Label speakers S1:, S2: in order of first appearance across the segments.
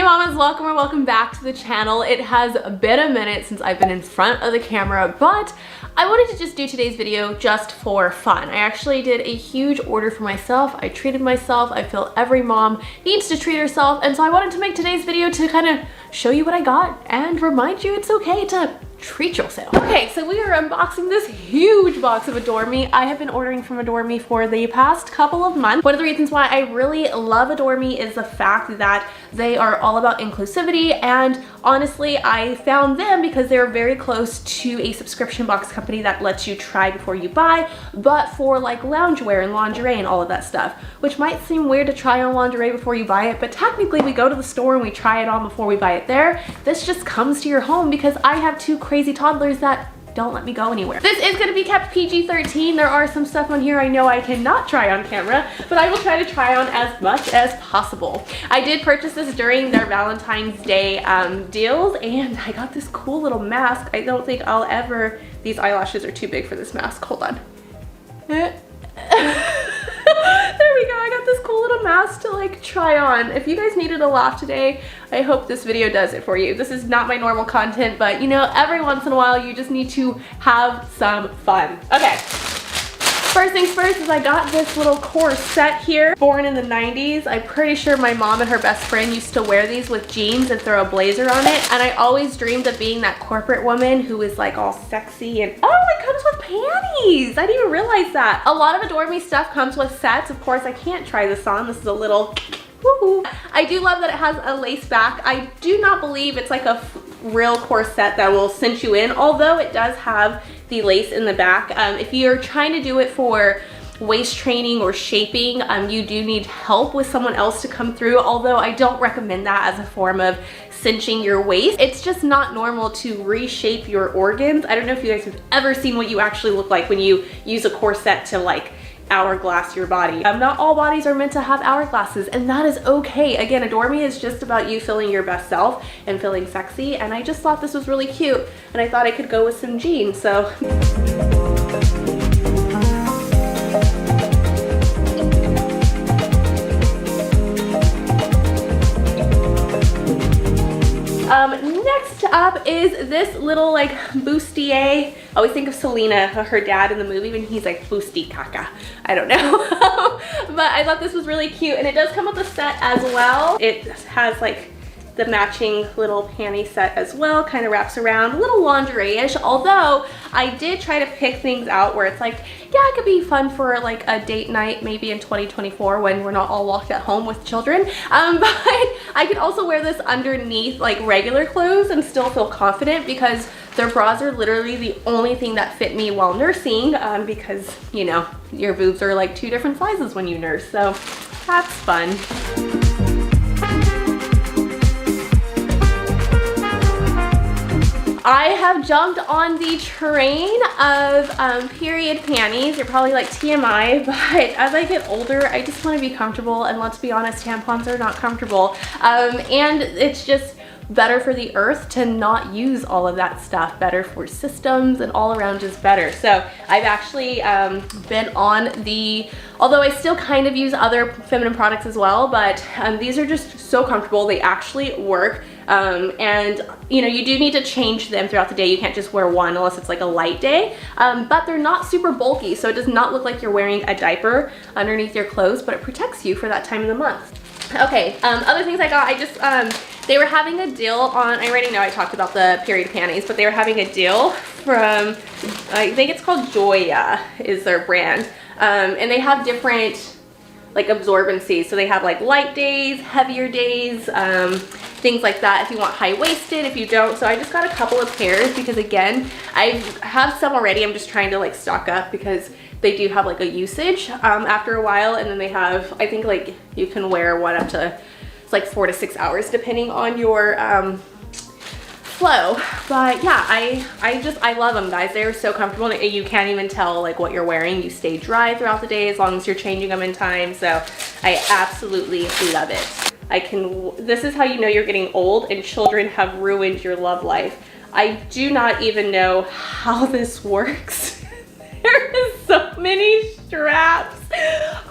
S1: mamas, welcome or welcome back to the channel. It has been a minute since I've been in front of the camera, but I wanted to just do today's video just for fun. I actually did a huge order for myself. I treated myself. I feel every mom needs to treat herself, and so I wanted to make today's video to kind of show you what I got and remind you it's okay to treat yourself. Okay, so we are unboxing this huge box of Adore Me. I have been ordering from Adore Me for the past couple of months. One of the reasons why I really love Adore Me is the fact that they are all about inclusivity, and honestly, I found them because they're very close to a subscription box company that lets you try before you buy, but for like loungewear and lingerie and all of that stuff, which might seem weird to try on lingerie before you buy it, but technically we go to the store and we try it on before we buy it there. This just comes to your home because I have two crazy toddlers that don't let me go anywhere. This is going to be kept PG-13. There are some stuff on here I know I cannot try on camera, but I will try to try on as much as possible. I did purchase this during their Valentine's Day deals, and I got this cool little mask. I don't think I'll ever, these eyelashes are too big for this mask. Hold on. There we go. I got this cool little mask to like try on. If you guys needed a laugh today, I hope this video does it for you. This is not my normal content, but you know, every once in a while you just need to have some fun. Okay. First things first is I got this little corset here, born in the 90s. I'm pretty sure my mom and her best friend used to wear these with jeans and throw a blazer on it. And I always dreamed of being that corporate woman who is like all sexy and, oh, it comes with panties. I didn't even realize that. A lot of Adore Me stuff comes with sets. Of course, I can't try this on. This is a little woohoo. I do love that it has a lace back. I do not believe it's like a real corset that will cinch you in, although it does have the lace in the back. If you're trying to do it for waist training or shaping, you do need help with someone else to come through, although I don't recommend that as a form of cinching your waist. It's just not normal to reshape your organs. I don't know if you guys have ever seen what you actually look like when you use a corset to like hourglass your body. Not all bodies are meant to have hourglasses, and that is okay. Again, Adore Me is just about you feeling your best self and feeling sexy, and I just thought this was really cute, and I thought I could go with some jeans, so. Next up is this little like bustier. I always think of Selena, her dad in the movie, when he's like busti caca. I don't know. But I thought this was really cute, and it does come with a set as well. It has like the matching little panty set as well, kind of wraps around, a little lingerie-ish, although I did try to pick things out where it's like, yeah, it could be fun for like a date night maybe in 2024 when we're not all locked at home with children, but I could also wear this underneath like regular clothes and still feel confident because their bras are literally the only thing that fit me while nursing, because you know, your boobs are like two different sizes when you nurse, so that's fun. I have jumped on the train of period panties. You're probably like TMI, but as I get older, I just want to be comfortable, and let's be honest, tampons are not comfortable. And it's just better for the earth to not use all of that stuff, better for systems, and all around just better. So I've actually been on the, although I still kind of use other feminine products as well, but these are just so comfortable. They actually work. And you know, you do need to change them throughout the day. You can't just wear one unless it's like a light day, but they're not super bulky, so it does not look like you're wearing a diaper underneath your clothes, but it protects you for that time of the month. Okay, other things I got, I just, they were having a deal on, I already know I talked about the period panties, but they were having a deal from, I think it's called Joya is their brand, and they have different like absorbencies. So they have like light days, heavier days, things like that if you want high-waisted, if you don't. So I just got a couple of pairs because again, I have some already. I'm just trying to like stock up because they do have like a usage after a while, and then they have, I think like you can wear one up to, it's like 4 to 6 hours depending on your flow. But yeah, I love them, guys. They're so comfortable. You can't even tell like what you're wearing. You stay dry throughout the day as long as you're changing them in time. So I absolutely love it. This is how you know you're getting old and children have ruined your love life. I do not even know how this works. There is so many straps.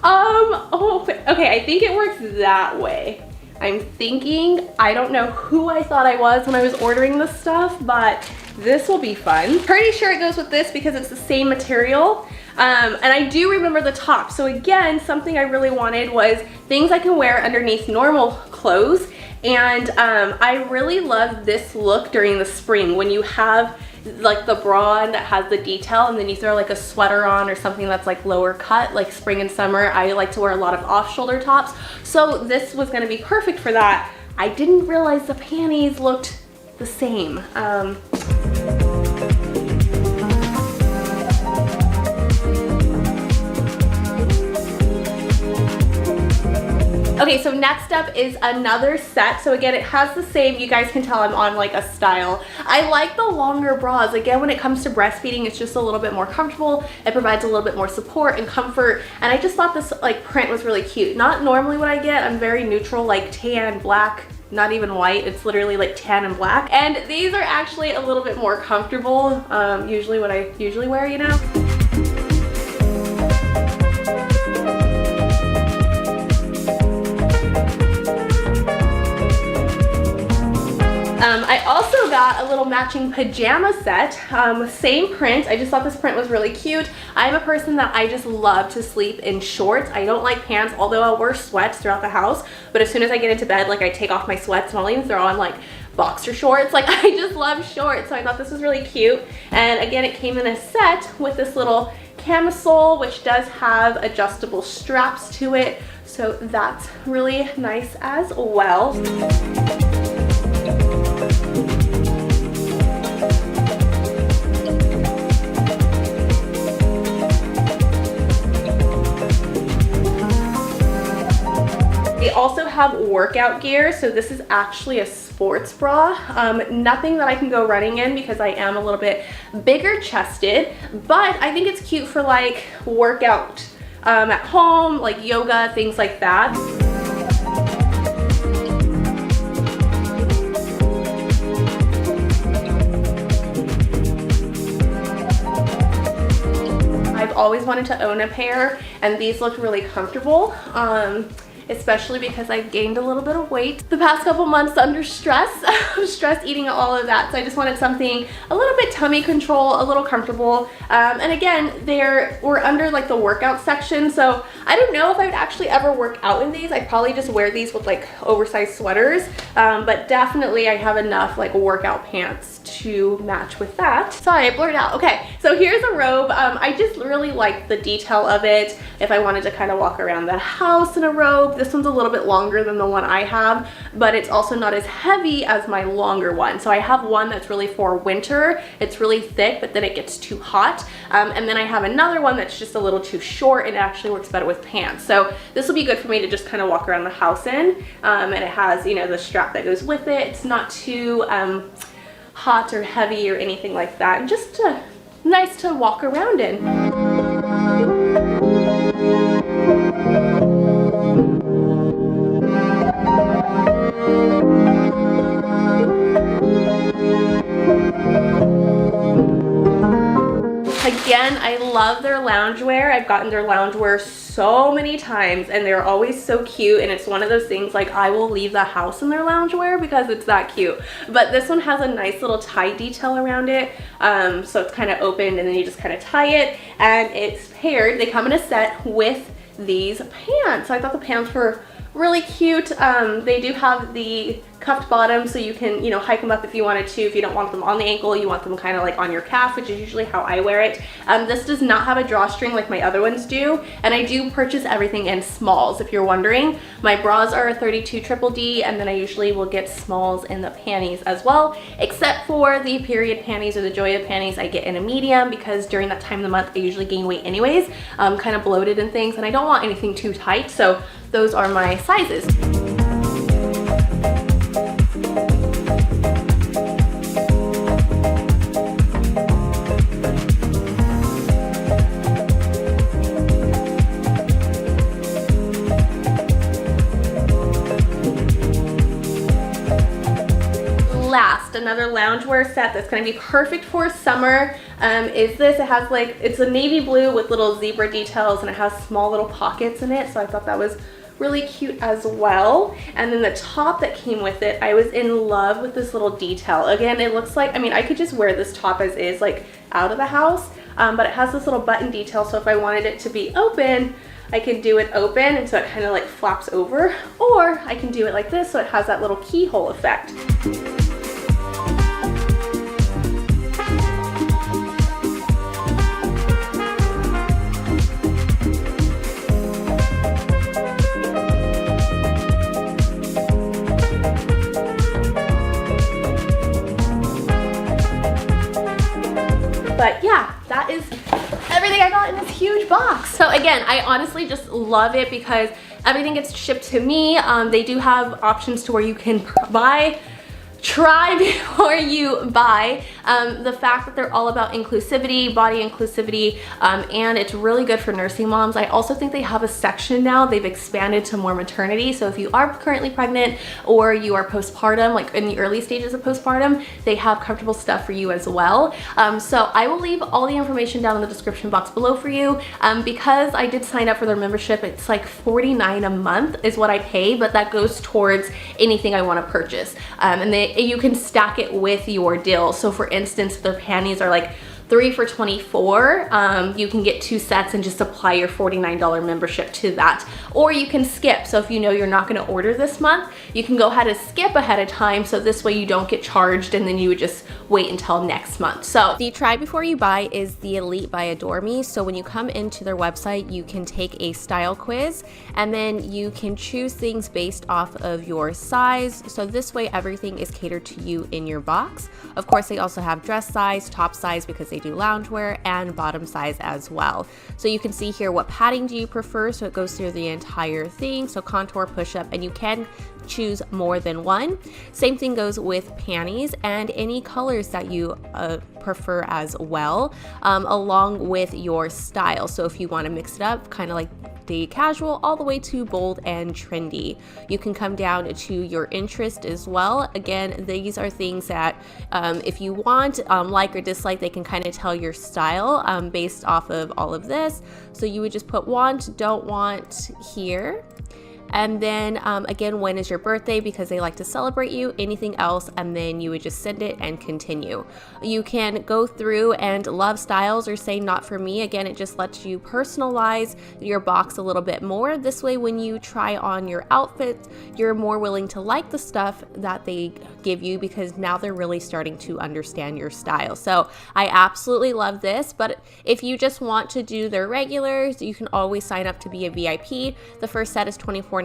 S1: Oh, okay, I think it works that way. I'm thinking, I don't know who I thought I was when I was ordering this stuff, but this will be fun. Pretty sure it goes with this because it's the same material. And I do remember the top. So again, something I really wanted was things I can wear underneath normal clothes. And I really love this look during the spring when you have like the bra on that has the detail and then you throw like a sweater on or something that's like lower cut, like spring and summer. I like to wear a lot of off-shoulder tops. So this was gonna be perfect for that. I didn't realize the panties looked the same. Okay, so next up is another set. So again, it has the same, you guys can tell I'm on like a style. I like the longer bras. Again, when it comes to breastfeeding, it's just a little bit more comfortable. It provides a little bit more support and comfort. And I just thought this like print was really cute. Not normally what I get. I'm very neutral, like tan, black, not even white. It's literally like tan and black. And these are actually a little bit more comfortable. Usually what I usually wear, you know? I also got a little matching pajama set, same print. I just thought this print was really cute. I'm a person that I just love to sleep in shorts. I don't like pants, although I'll wear sweats throughout the house. But as soon as I get into bed, like I take off my sweats and I'll even throw on like boxer shorts. Like I just love shorts. So I thought this was really cute. And again, it came in a set with this little camisole, which does have adjustable straps to it. So that's really nice as well. They also have workout gear, so this is actually a sports bra. Nothing that I can go running in because I am a little bit bigger chested, but I think it's cute for like workout at home, like yoga, things like that. I've always wanted to own a pair, and these look really comfortable. Especially because I've gained a little bit of weight the past couple months under stress. Stress eating all of that. So I just wanted something a little bit tummy control, a little comfortable. And again, we're under like the workout section. So I don't know if I would actually ever work out in these. I'd probably just wear these with like oversized sweaters. But definitely I have enough like workout pants to match with that. Sorry, I blurred out. Okay, so here's a robe. I just really like the detail of it. If I wanted to kind of walk around the house in a robe, this one's a little bit longer than the one I have, but it's also not as heavy as my longer one. So I have one that's really for winter. It's really thick, but then it gets too hot. And then I have another one that's just a little too short and it actually works better with pants. So this will be good for me to just kind of walk around the house in. And it has, you know, the strap that goes with it. It's not too hot or heavy or anything like that. And just nice to walk around in. Again, I love their loungewear. I've gotten their loungewear so many times and they're always so cute, and it's one of those things like I will leave the house in their loungewear because it's that cute. But this one has a nice little tie detail around it, so it's kind of open and then you just kind of tie it, and it's paired. They come in a set with these pants. So I thought the pants were really cute. They do have the cuffed bottom, so you can, you know, hike them up if you wanted to. If you don't want them on the ankle, you want them kind of like on your calf, which is usually how I wear it. This does not have a drawstring like my other ones do, and I do purchase everything in smalls, if you're wondering. My bras are a 32 triple D, and then I usually will get smalls in the panties as well, except for the period panties or the Joya panties I get in a medium, because during that time of the month I usually gain weight anyways, kind of bloated and things, and I don't want anything too tight, so those are my sizes. Last, another loungewear set that's going to be perfect for summer is this. It has like, it's a navy blue with little zebra details, and it has small little pockets in it, so I thought that was really cute as well. And then the top that came with it, I was in love with this little detail. Again, it looks like, I mean, I could just wear this top as is, like out of the house, but it has this little button detail, so if I wanted it to be open, I can do it open, and so it kind of like flaps over, or I can do it like this, so it has that little keyhole effect. But yeah, that is everything I got in this huge box. So again, I honestly just love it because everything gets shipped to me. They do have options to where you can try before you buy. The fact that they're all about inclusivity, body inclusivity, and it's really good for nursing moms. I also think they have a section now, they've expanded to more maternity. So if you are currently pregnant or you are postpartum, like in the early stages of postpartum, they have comfortable stuff for you as well. So I will leave all the information down in the description box below for you. Because I did sign up for their membership, it's like $49 a month is what I pay, but that goes towards anything I want to purchase. And you can stack it with your deal. So for instance, their panties are like 3 for $24. You can get 2 sets and just apply your $49 membership to that. Or you can skip. So if you know you're not going to order this month, you can go ahead and skip ahead of time. So this way you don't get charged and then you would just wait until next month. So the try before you buy is the Elite by Adore Me. So when you come into their website, you can take a style quiz and then you can choose things based off of your size. So this way everything is catered to you in your box. Of course, they also have dress size, top size because they do loungewear, and bottom size as well. So you can see here what padding do you prefer, so it goes through the entire thing, so contour, push-up, and you can choose more than one. Same thing goes with panties and any colors that you prefer as well, along with your style. So if you want to mix it up, kind of like the casual all the way to bold and trendy. You can come down to your interest as well. Again, these are things that if you want, like or dislike, they can kind of tell your style based off of all of this. So you would just put want, don't want here. And then again, when is your birthday, because they like to celebrate you, anything else, and then you would just send it and continue. You can go through and love styles or say not for me. Again, it just lets you personalize your box a little bit more. This way, when you try on your outfits, you're more willing to like the stuff that they give you because now they're really starting to understand your style. So I absolutely love this, but if you just want to do their regulars, you can always sign up to be a VIP. The first set is $24.95.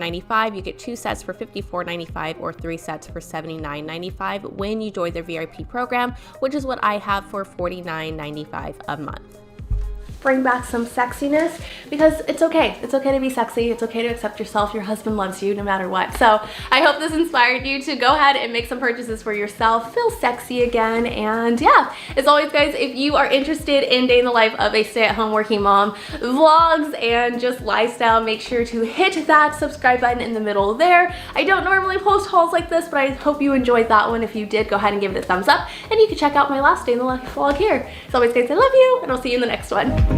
S1: You get 2 sets for $54.95 or 3 sets for $79.95 when you join their VIP program, which is what I have for $49.95 a month. Bring back some sexiness, because it's okay. It's okay to be sexy. It's okay to accept yourself. Your husband loves you no matter what. So I hope this inspired you to go ahead and make some purchases for yourself, feel sexy again. And yeah, as always guys, if you are interested in day in the life of a stay-at-home working mom, vlogs and just lifestyle, make sure to hit that subscribe button in the middle there. I don't normally post hauls like this, but I hope you enjoyed that one. If you did, go ahead and give it a thumbs up, and you can check out my last day in the life vlog here. As always guys, I love you, and I'll see you in the next one.